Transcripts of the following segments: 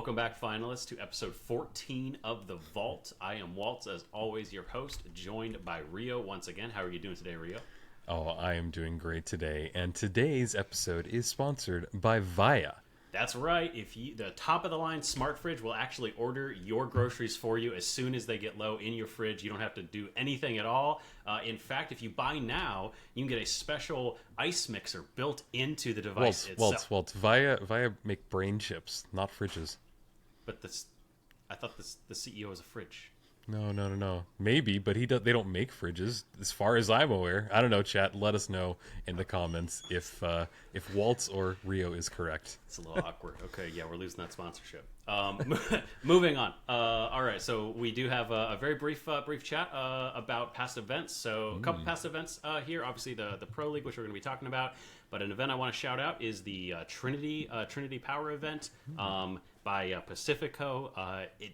Welcome back, finalists, to episode 14 of The Vault. I am Waltz, as always, your host, joined by Rio once again. How are you doing today, Rio? Oh, I am doing great today, and today's episode is sponsored by Via. That's right. The top of the line smart fridge will actually order your groceries for you as soon as they get low in your fridge. You don't have to do anything at all. In fact, if you buy now, you can get a special ice mixer built into the device itself. Waltz. Via make brain chips, not fridges. But I thought the CEO is a fridge. No. Maybe, but they don't make fridges, as far as I'm aware. I don't know, chat. Let us know in the comments if Waltz or Rio is correct. It's a little awkward. Okay, yeah, we're losing that sponsorship. Moving on. All right, so we do have a very brief chat about past events. So a couple past events here. Obviously, the Pro League, which we're going to be talking about. But an event I want to shout out is the Trinity Power event. By Pacifico.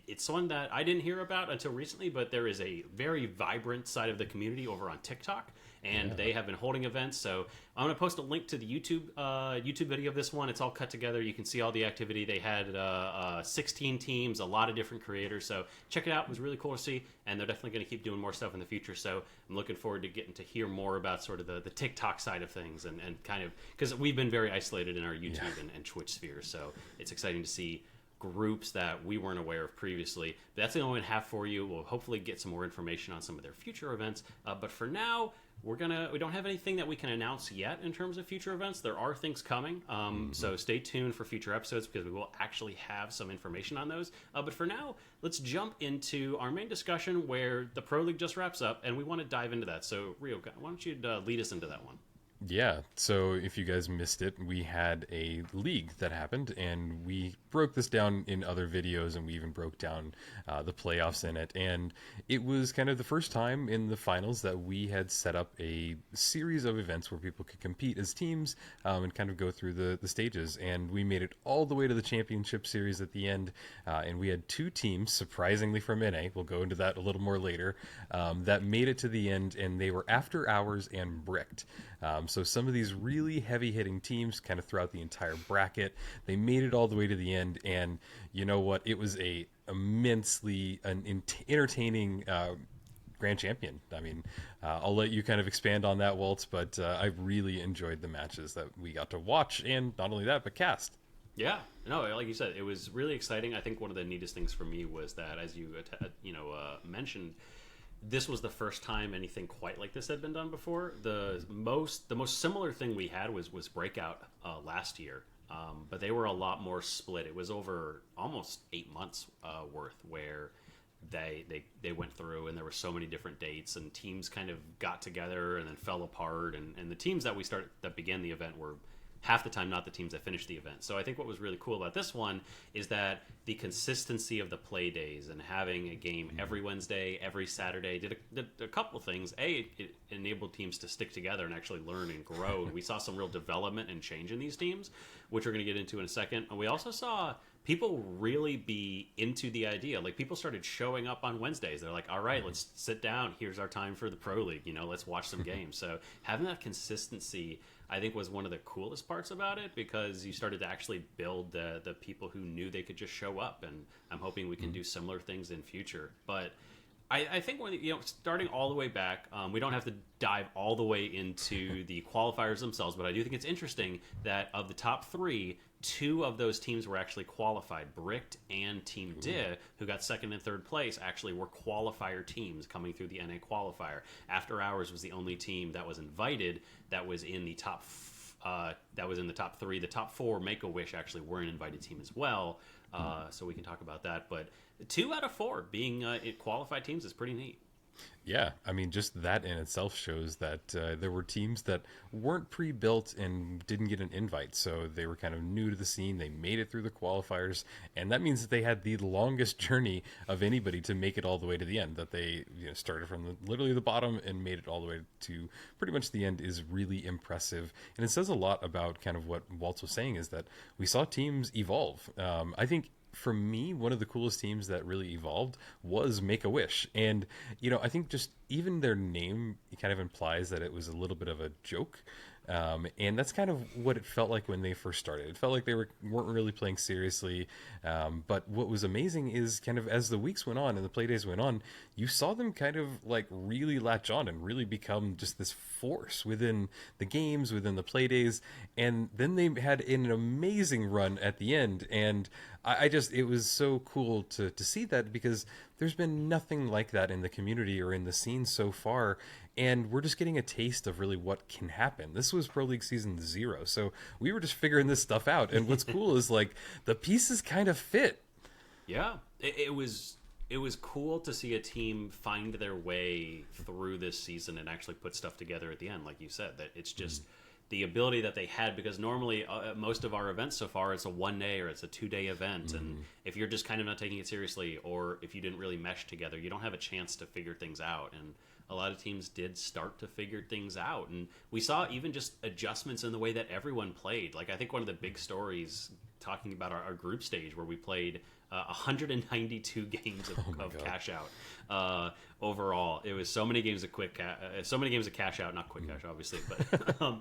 It's one that I didn't hear about until recently, but there is a very vibrant side of the community over on TikTok, and they have been holding events. So I'm going to post a link to the YouTube video of this one. It's all cut together. You can see all the activity. They had 16 teams, a lot of different creators. So check it out. It was really cool to see, and they're definitely going to keep doing more stuff in the future. So I'm looking forward to getting to hear more about sort of the TikTok side of things and kind of, because we've been very isolated in our YouTube and Twitch spheres. So it's exciting to see groups that we weren't aware of previously. But that's the only one I have for you. We'll hopefully get some more information on some of their future events. But for now, we don't have anything that we can announce yet in terms of future events. There are things coming. So stay tuned for future episodes because we will actually have some information on those. But for now, let's jump into our main discussion where the Pro League just wraps up, and we want to dive into that. So Rio, why don't you lead us into that one? Yeah, so if you guys missed it, we had a league that happened, and we broke this down in other videos, and we even broke down the playoffs in it. And it was kind of the first time in the finals that we had set up a series of events where people could compete as teams and kind of go through the stages. And we made it all the way to the championship series at the end, and we had two teams, surprisingly from NA, we'll go into that a little more later, that made it to the end, and they were After Hours and Bricked. So some of these really heavy-hitting teams kind of throughout the entire bracket, they made it all the way to the end, and you know what? It was a immensely entertaining grand champion. I mean, I'll let you kind of expand on that, Waltz, but I really enjoyed the matches that we got to watch, and not only that, but cast. Yeah, no, like you said, it was really exciting. I think one of the neatest things for me was that, as you mentioned, this was the first time anything quite like this had been done before. The most similar thing we had was Breakout last year, but they were a lot more split. It was over almost 8 months worth where they went through, and there were so many different dates, and teams kind of got together and then fell apart, and the teams that began the event were half the time not the teams that finished the event. So I think what was really cool about this one is that the consistency of the play days and having a game every Wednesday, every Saturday did a couple of things. It enabled teams to stick together and actually learn and grow. And we saw some real development and change in these teams, which we're going to get into in a second. And we also saw people really be into the idea. Like, people started showing up on Wednesdays. They're like, all right, let's sit down. Here's our time for the Pro League. Let's watch some games. So having that consistency, I think, was one of the coolest parts about it, because you started to actually build the people who knew they could just show up, and I'm hoping we can do similar things in future. But I think when starting all the way back, we don't have to dive all the way into the qualifiers themselves, but I do think it's interesting that of the top three, two of those teams were actually qualified. Bricked and Team Div, who got second and third place, actually were qualifier teams coming through the NA qualifier. After Hours was the only team that was invited that was in the top three. The top four, Make-A-Wish, actually were an invited team as well. So we can talk about that. But 2 out of 4 being qualified teams is pretty neat. Yeah, I mean, just that in itself shows that there were teams that weren't pre-built and didn't get an invite, so they were kind of new to the scene. They made it through the qualifiers, and that means that they had the longest journey of anybody to make it all the way to the end. That they started from literally the bottom and made it all the way to pretty much the end is really impressive, and it says a lot about kind of what Waltz was saying, is that we saw teams evolve. I think, for me, one of the coolest teams that really evolved was Make-A-Wish. And, I think just even their name kind of implies that it was a little bit of a joke. And that's kind of what it felt like when they first started. It felt like they weren't really playing seriously. But what was amazing is kind of as the weeks went on and the play days went on, you saw them kind of like really latch on and really become just this force within the games, within the play days. And then they had an amazing run at the end. And I just, it was so cool to see that, because there's been nothing like that in the community or in the scene so far. And we're just getting a taste of really what can happen. This was Pro League Season 0, so we were just figuring this stuff out. And what's cool is like the pieces kind of fit. Yeah, it was cool to see a team find their way through this season and actually put stuff together at the end, like you said. That it's just the ability that they had, because normally most of our events so far, it's a 1 day or it's a 2 day event, and if you're just kind of not taking it seriously, or if you didn't really mesh together, you don't have a chance to figure things out. And a lot of teams did start to figure things out, and we saw even just adjustments in the way that everyone played. Like, I think one of the big stories, talking about our group stage, where we played 192 games of Cashout overall. It was so many games of Cashout, not quick cash obviously, but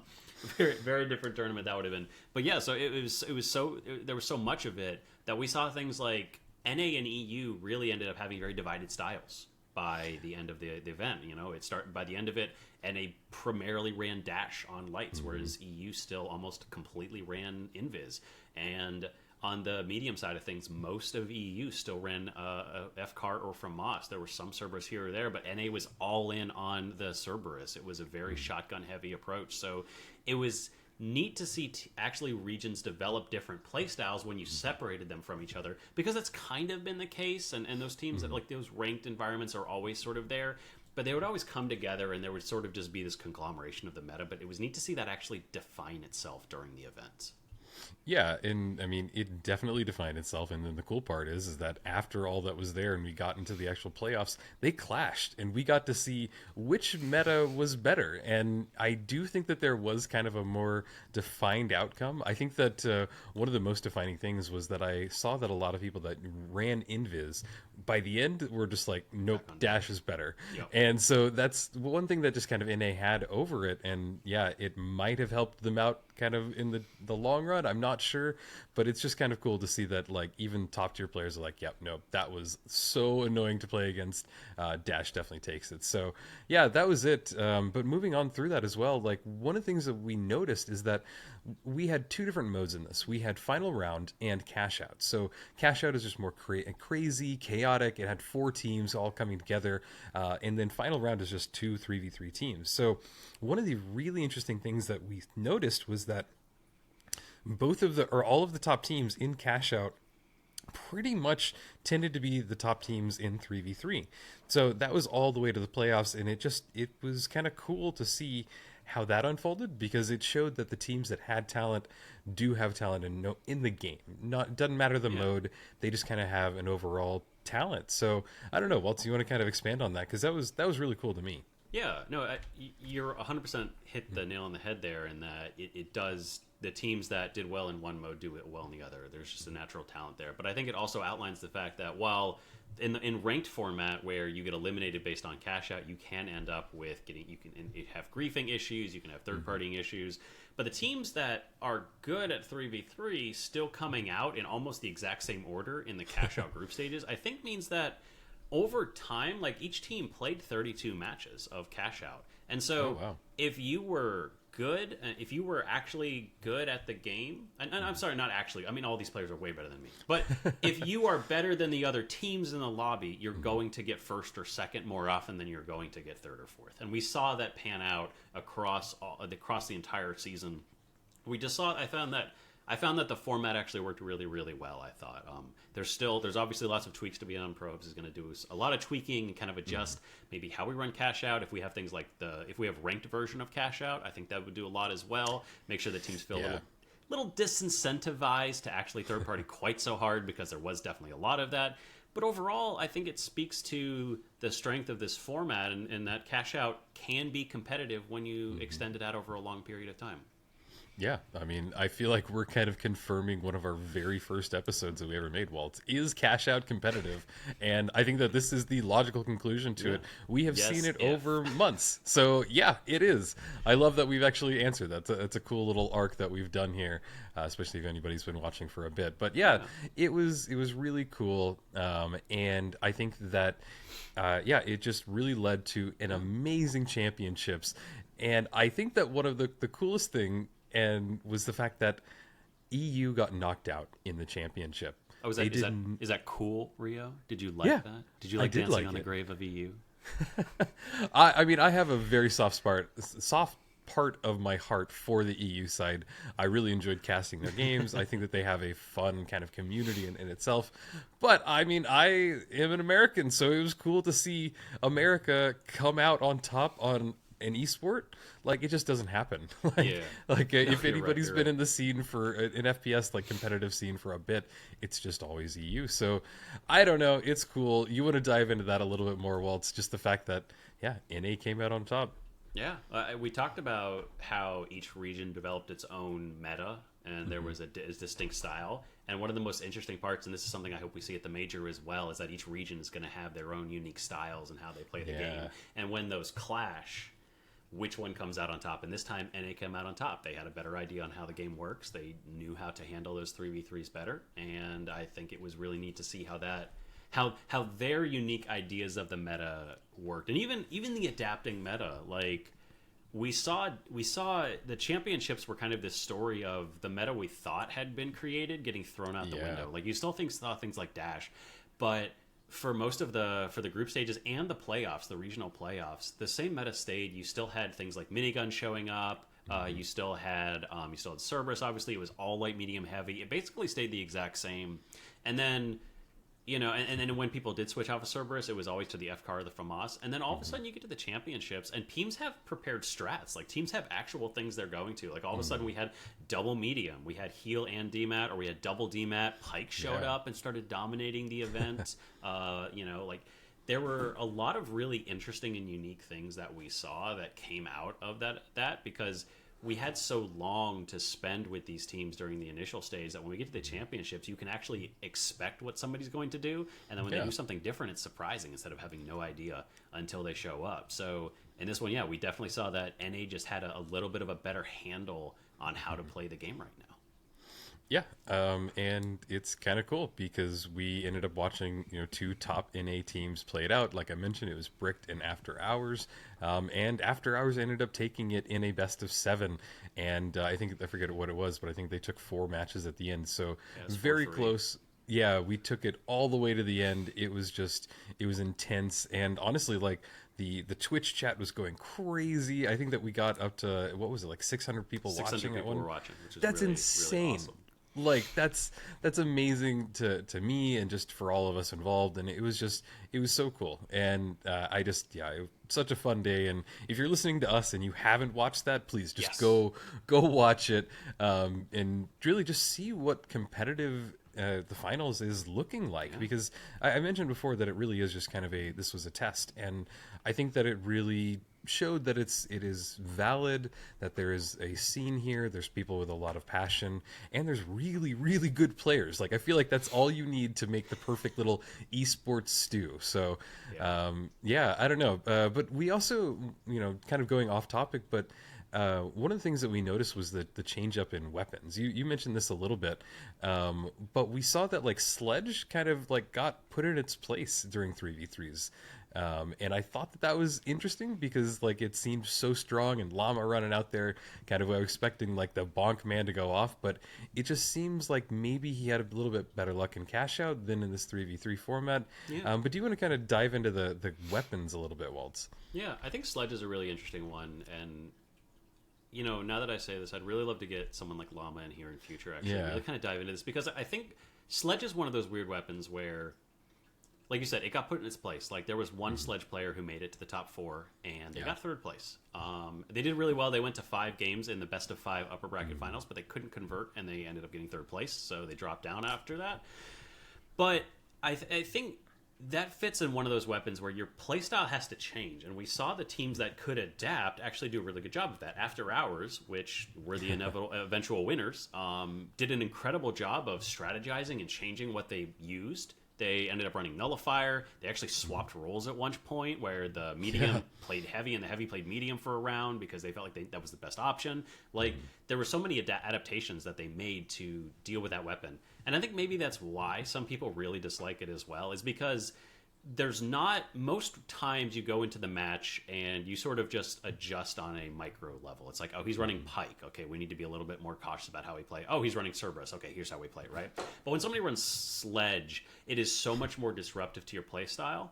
very, very different tournament that would have been. But yeah, so there was so much of it that we saw things like NA and EU really ended up having very divided styles by the end of the event. You know, it started by the end of it, NA primarily ran dash on lights, whereas EU still almost completely ran invis. And on the medium side of things, most of EU still ran FCAR or from Moss. There were some Cerberus here or there, but NA was all in on the Cerberus. It was a very shotgun-heavy approach. So it was neat to see actually regions develop different play styles when you separated them from each other, because that's kind of been the case. And those teams that, like, those ranked environments are always sort of there, but they would always come together and there would sort of just be this conglomeration of the meta. But it was neat to see that actually define itself during the event. Yeah, and I mean, it definitely defined itself. And then the cool part is that after all that was there and we got into the actual playoffs, they clashed and we got to see which meta was better. And I do think that there was kind of a more defined outcome. I think that one of the most defining things was that I saw that a lot of people that ran Invis, by the end, were just like, nope, Dash is better. Yep. And so that's one thing that just kind of NA had over it. And yeah, it might have helped them out kind of in the long run. I'm not sure, but it's just kind of cool to see that, like, even top tier players are like, yep, no, that was so annoying to play against. Dash definitely takes it. So yeah, that was it. But moving on through that as well, like, one of the things that we noticed is that we had two different modes in this. We had final round and Cashout. So Cashout is just more crazy, chaotic. It had 4 teams all coming together. And then final round is just 2 3v3 teams. So one of the really interesting things that we noticed was that all of the top teams in Cashout pretty much tended to be the top teams in 3v3. So that was all the way to the playoffs, and it was kind of cool to see how that unfolded, because it showed that the teams that had talent do have talent in the game. It doesn't matter the mode, they just kind of have an overall talent. So I don't know, Waltz, you want to kind of expand on that, because that was really cool to me. Yeah, no, you're 100% hit the nail on the head there, in that it does. The teams that did well in one mode do it well in the other. There's just a natural talent there. But I think it also outlines the fact that while in ranked format, where you get eliminated based on cash out, you can end up with you can have griefing issues, you can have third partying issues. But the teams that are good at 3v3 still coming out in almost the exact same order in the cash out group stages, I think means that over time, like, each team played 32 matches of cash out. And so if you were good, if you were actually good at the game, and I'm sorry, not actually, I mean, all these players are way better than me, but if you are better than the other teams in the lobby, you're going to get first or second more often than you're going to get third or fourth. And we saw that pan out across the entire season. We just saw, I found that the format actually worked really, really well. I thought there's obviously lots of tweaks to be on. Probes is going to do a lot of tweaking and kind of adjust maybe how we run cash out. If we have things like if we have ranked version of cash out, I think that would do a lot as well. Make sure that teams feel a little disincentivized to actually third party quite so hard, because there was definitely a lot of that. But overall, I think it speaks to the strength of this format, and that cash out can be competitive when you extend it out over a long period of time. Yeah, I mean, I feel like we're kind of confirming one of our very first episodes that we ever made, Waltz. Is Cash Out competitive? And I think that this is the logical conclusion to Yeah. it. We have Yes, seen it if. over months. So, yeah, it is. I love that we've actually answered that. It's a cool little arc that we've done here, especially if anybody's been watching for a bit. But, yeah, it was really cool. And I think that, it just really led to an amazing championships. And I think that one of the coolest thing and was the fact that EU got knocked out in the championship. Oh, is that cool, Rio? Did you like Yeah, that? Did you I like did dancing like on the it. grave of EU? I mean, I have a very soft part of my heart for the EU side. I really enjoyed casting their games. I think that they have a fun kind of community in itself. But I mean, I am an American, so it was cool to see America come out on top on an esport. Like, it just doesn't happen. Yeah. If You're right, anybody's you're been right. in the scene for an FPS like competitive scene for a bit, it's just always EU. So I don't know, it's cool. You want to dive into that a little bit more? Well, it's just the fact that NA came out on top. Yeah, we talked about how each region developed its own meta, and there was a distinct style. And one of the most interesting parts, and this is something I hope we see at the major as well, is that each region is going to have their own unique styles and how they play the game. And when those clash, which one comes out on top? And this time, NA came out on top. They had a better idea on how the game works. They knew how to handle those 3v3s better, and I think it was really neat to see how their unique ideas of the meta worked, and even the adapting meta. Like, we saw the championships were kind of this story of the meta we thought had been created getting thrown out the window. Like, you still saw things like Dash, but for most of the group stages and the playoffs, the regional playoffs, the same meta stayed. You still had things like minigun showing up. You still had Cerberus. Obviously, it was all light, medium, heavy. It basically stayed the exact same. And then, and then when people did switch off of Cerberus, it was always to the FCAR or the FAMAS. And then all of a sudden you get to the championships, and teams have prepared strats. Like, teams have actual things they're going to. Like, all of a sudden we had double medium. We had heal and DMAT, or we had double DMAT. Pike showed up and started dominating the event. There were a lot of really interesting and unique things that we saw that came out of that because we had so long to spend with these teams during the initial stage that when we get to the championships, you can actually expect what somebody's going to do. And then when they do something different, it's surprising instead of having no idea until they show up. So in this one, we definitely saw that NA just had a little bit of a better handle on how to play the game right now. Yeah, and it's kind of cool because we ended up watching, two top NA teams play it out. Like I mentioned, it was Bricked and After Hours, and After Hours ended up taking it in a best of 7. And I forget what it was, but I think they took 4 matches at the end. So very 4-3. close. Yeah, we took it all the way to the end. It was intense, and honestly, like the Twitch chat was going crazy. I think that we got up to, what was it, like 600 people 600 watching people at one. were watching, which is That's really, insane. really awesome. Like, that's amazing to me and just for all of us involved, and it was so cool. And it was such a fun day. And if you're listening to us and you haven't watched that, please just go watch it, and really just see what competitive the finals is looking like, because I mentioned before that it really is just kind of this was a test, and I think that it really showed that it is valid, that there is a scene here, there's people with a lot of passion, and there's really, really good players. Like, I feel like that's all you need to make the perfect little esports stew. So I don't know, but we also, kind of going off topic, but one of the things that we noticed was the change up in weapons. You mentioned this a little bit, but we saw that like Sledge kind of like got put in its place during 3v3s. And I thought that was interesting because like it seemed so strong, and Llama running out there, kind of I was expecting like the bonk man to go off, but it just seems like maybe he had a little bit better luck in Cashout than in this 3v3 format. But do you want to kind of dive into the weapons a little bit, Waltz? Yeah, I think Sledge is a really interesting one, and now that I say this, I'd really love to get someone like Llama in here in future, actually. Really kind of dive into this, because I think Sledge is one of those weird weapons where, like you said, it got put in its place. Like, there was one Sledge player who made it to the top 4, and they got 3rd place. They did really well. They went to 5 games in the best of 5 upper bracket finals, but they couldn't convert, and they ended up getting 3rd place, so they dropped down after that. But I think that fits in one of those weapons where your playstyle has to change, and we saw the teams that could adapt actually do a really good job of that. After Hours, which were the inevitable eventual winners, did an incredible job of strategizing and changing what they used. They ended up running Nullifier. They actually swapped roles at one point where the medium played heavy and the heavy played medium for a round because they felt like that was the best option. Like, there were so many adaptations that they made to deal with that weapon. And I think maybe that's why some people really dislike it as well, is because there's not, most times you go into the match and you sort of just adjust on a micro level. It's like, oh, he's running Pike. Okay, we need to be a little bit more cautious about how we play. Oh, he's running Cerberus. Okay, here's how we play, right? But when somebody runs Sledge, it is so much more disruptive to your play style.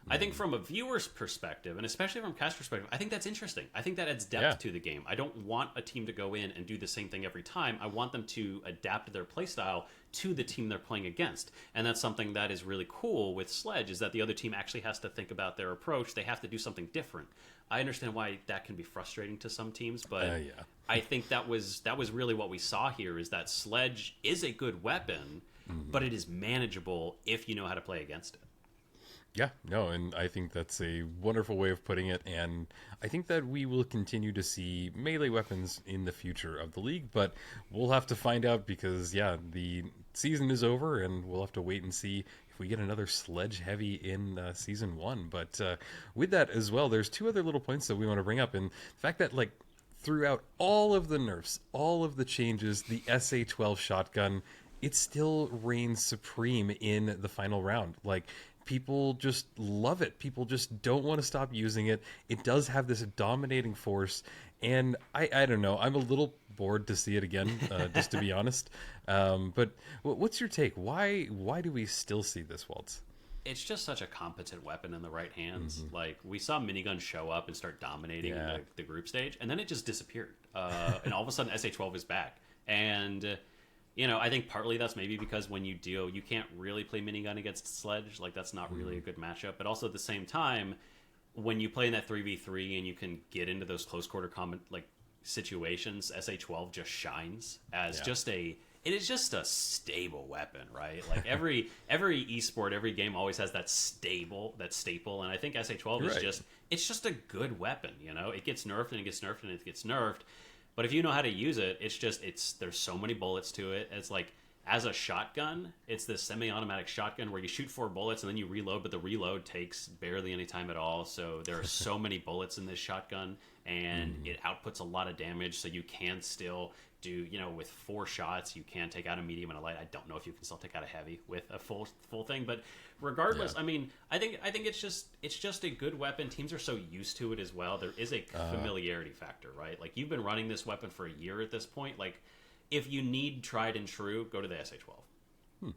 I think from a viewer's perspective, and especially from cast perspective, I think that's interesting. I think that adds depth to the game. I don't want a team to go in and do the same thing every time. I want them to adapt their playstyle to the team they're playing against. And that's something that is really cool with Sledge, is that the other team actually has to think about their approach. They have to do something different. I understand why that can be frustrating to some teams, but I think that was really what we saw here, is that Sledge is a good weapon, but it is manageable if you know how to play against it. Yeah, no, and I think that's a wonderful way of putting it, and I think that we will continue to see melee weapons in the future of the league, but we'll have to find out because, yeah, the season is over, and we'll have to wait and see if we get another Sledge heavy in Season 1. But with that as well, there's two other little points that we want to bring up, and the fact that, like, throughout all of the nerfs, all of the changes, the SA-12 shotgun, it still reigns supreme in the final round. Like, people just love it. People just don't want to stop using it. It does have this dominating force, and I don't know. I'm a little bored to see it again, just to be honest. But what's your take? Why do we still see this, Waltz? It's just such a competent weapon in the right hands. Like, we saw Minigun show up and start dominating the group stage, and then it just disappeared. And all of a sudden, SA-12 is back. And you know, I think partly that's maybe because when you deal, you can't really play Minigun against Sledge. Like, that's not really a good matchup. But also at the same time, when you play in that 3v3 and you can get into those close quarter combat like situations, SA-12 just shines as it is just a stable weapon, right? Like, every esport, every game always has that staple, and I think SA-12 is it's just a good weapon, you know? It gets nerfed and it gets nerfed and it gets nerfed. But if you know how to use it, there's so many bullets to it. It's like, as a shotgun, it's this semi-automatic shotgun where you shoot 4 bullets and then you reload, but the reload takes barely any time at all. So there are so many bullets in this shotgun, and it outputs a lot of damage. So you can still do, you know, with 4 shots, you can take out a medium and a light. I don't know if you can still take out a heavy with a full thing, but regardless, I mean, I think it's just a good weapon. Teams are so used to it as well. There is a familiarity factor, right? Like, you've been running this weapon for a year at this point. Like, if you need tried and true, go to the SA-12.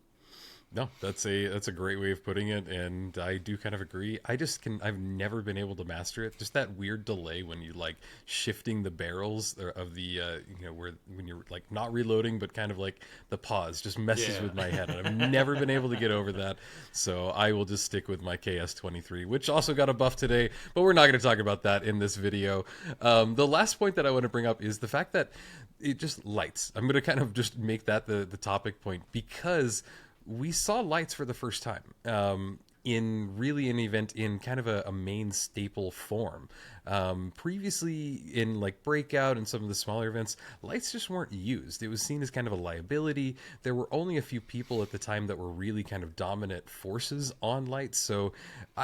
No, that's a great way of putting it, and I do kind of agree. I've never been able to master it. Just that weird delay when you like shifting the barrels of the you know, when you're like not reloading but kind of like the pause just messes with my head. And I've never been able to get over that. So I will just stick with my KS-23, which also got a buff today, but we're not going to talk about that in this video. The last point that I want to bring up is the fact that it just lights. I'm going to kind of just make that the topic point, because we saw lights for the first time in really an event in kind of a main staple form. Previously in like Breakout and some of the smaller events, lights just weren't used. It was seen as kind of a liability. There were only a few people at the time that were really kind of dominant forces on lights. So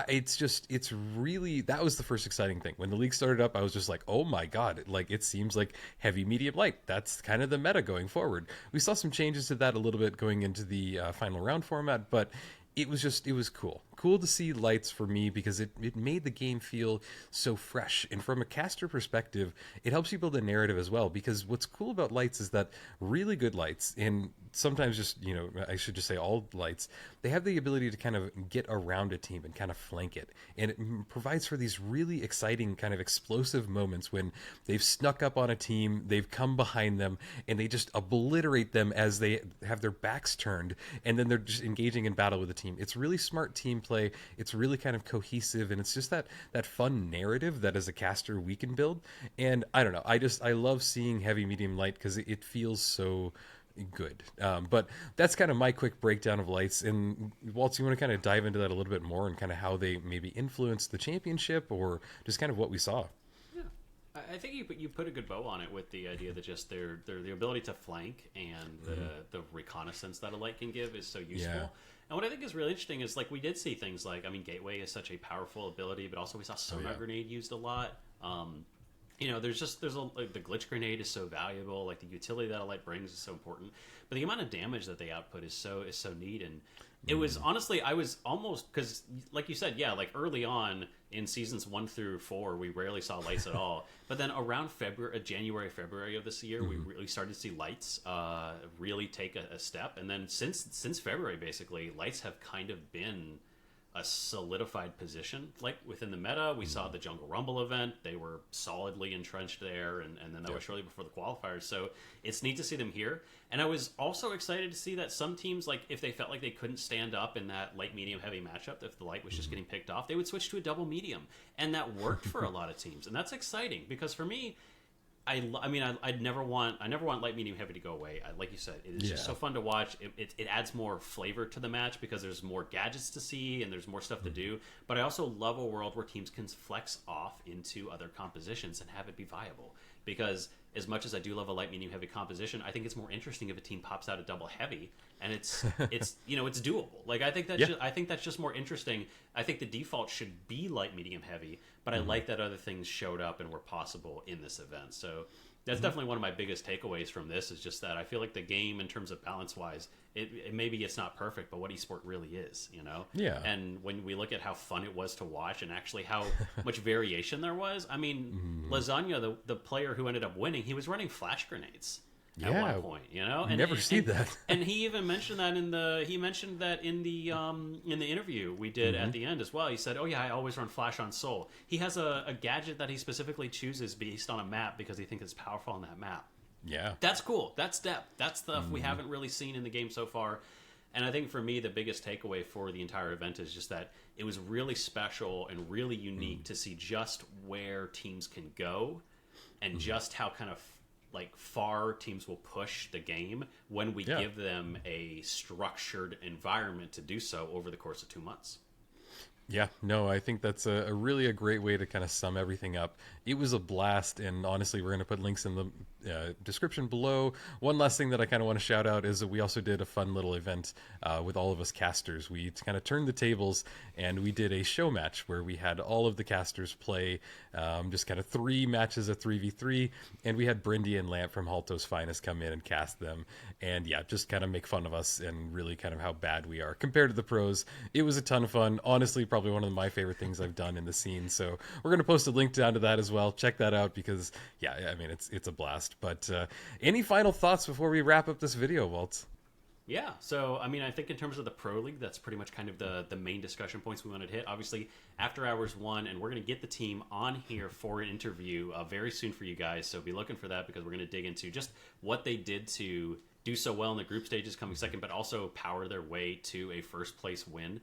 it's really, that was the first exciting thing. When the league started up, I was just like, oh my God, like it seems like heavy, medium, light. That's kind of the meta going forward. We saw some changes to that a little bit going into the final round format, but it was cool to see lights for me, because it made the game feel so fresh. And from a caster perspective, it helps you build a narrative as well, because what's cool about lights is that really good lights, and sometimes just, you know, I should just say all lights, they have the ability to kind of get around a team and kind of flank it. And it provides for these really exciting kind of explosive moments when they've snuck up on a team, they've come behind them, and they just obliterate them as they have their backs turned, and then they're just engaging in battle with the team. It's really smart team play. It's really kind of cohesive, and it's just that fun narrative that as a caster we can build. And I don't know, I love seeing heavy, medium, light, because it feels so good. But that's kind of my quick breakdown of lights. And Waltz, you want to kind of dive into that a little bit more and kind of how they maybe influenced the championship or just kind of what we saw? Yeah, I think you put a good bow on it with the idea that just their the ability to flank and the reconnaissance that a light can give is so useful. Yeah. And what I think is really interesting is like we did see things like, I mean, Gateway is such a powerful ability, but also we saw Sonar Grenade used a lot. You know, like, the glitch grenade is so valuable. Like the utility that a light brings is so important, but the amount of damage that they output is so neat. And it was honestly, I was almost, because like you said, yeah, like early on in seasons 1 through 4, we rarely saw lights at all. But then around January, February of this year, we really started to see lights really take a step. And then since February, basically, lights have kind of been a solidified position. Like within the meta, we saw the Jungle Rumble event. They were solidly entrenched there, and then that was shortly before the qualifiers. So it's neat to see them here. And I was also excited to see that some teams, like if they felt like they couldn't stand up in that light, medium, heavy matchup, if the light was just getting picked off, they would switch to a double medium. And that worked for a lot of teams. And that's exciting because for me, I mean, I'd never want light, medium, heavy to go away. Like you said, it is just so fun to watch. It adds more flavor to the match because there's more gadgets to see and there's more stuff to do. But I also love a world where teams can flex off into other compositions and have it be viable. Because as much as I do love a light, medium, heavy composition, I think it's more interesting if a team pops out a double heavy and it's you know, it's doable. Like I think that's just more interesting. I think the default should be light, medium, heavy, but I like that other things showed up and were possible in this event. So that's definitely one of my biggest takeaways from this is just that I feel like the game, in terms of balance wise, maybe it's not perfect, but what esport really is, you know? Yeah. And when we look at how fun it was to watch and actually how much variation there was, I mean, Lasagna, the player who ended up winning, he was running flash grenades at one point, you know? And, never see that. And he even mentioned that in the interview we did at the end as well. He said, "Oh yeah, I always run flash on Soul." He has a gadget that he specifically chooses based on a map because he thinks it's powerful on that map. Yeah. That's cool. That's depth. That's stuff we haven't really seen in the game so far. And I think for me, the biggest takeaway for the entire event is just that it was really special and really unique to see just where teams can go and just how kind of like far teams will push the game when we give them a structured environment to do so over the course of 2 months. Yeah, no, I think that's a really a great way to kind of sum everything up. It was a blast, and honestly, we're going to put links in the description below. One last thing that I kind of want to shout out is that we also did a fun little event with all of us casters. We kind of turned the tables, and we did a show match where we had all of the casters play just kind of 3 matches of 3v3, and we had Brindy and Lamp from Halto's Finest come in and cast them, and yeah, just kind of make fun of us and really kind of how bad we are compared to the pros. It was a ton of fun. Honestly, probably one of my favorite things I've done in the scene. So we're going to post a link down to that as well. Check that out because, yeah, I mean, it's a blast. But any final thoughts before we wrap up this video, Waltz? Yeah, so I mean, I think in terms of the Pro League, that's pretty much kind of the main discussion points we wanted to hit. Obviously, After Hours won, and we're going to get the team on here for an interview very soon for you guys. So be looking for that because we're going to dig into just what they did to do so well in the group stages coming second, but also power their way to a first place win.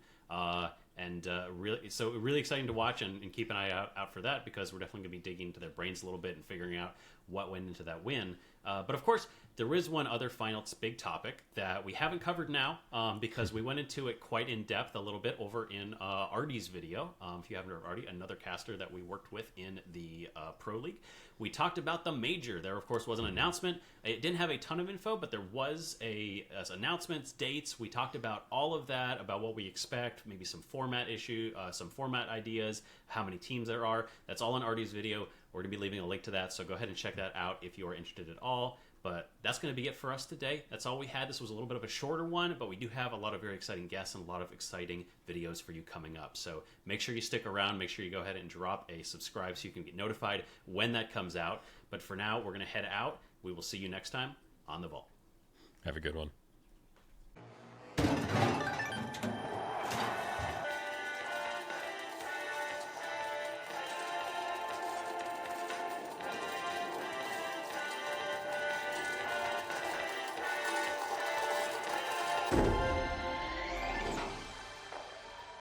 Really exciting to watch and keep an eye out for that because we're definitely going to be digging into their brains a little bit and figuring out what went into that win. But of course, there is one other final big topic that we haven't covered now because we went into it quite in depth a little bit over in Artie's video. If you haven't heard Artie, another caster that we worked with in the Pro League. We talked about the major. There, of course, was an announcement. It didn't have a ton of info, but there was announcements, dates. We talked about all of that, about what we expect, maybe some format some format ideas, how many teams there are. That's all in Artie's video. We're going to be leaving a link to that, so go ahead and check that out if you are interested at all. But that's going to be it for us today. That's all we had. This was a little bit of a shorter one, but we do have a lot of very exciting guests and a lot of exciting videos for you coming up. So make sure you stick around. Make sure you go ahead and drop a subscribe so you can get notified when that comes out. But for now, we're going to head out. We will see you next time on The Vault. Have a good one.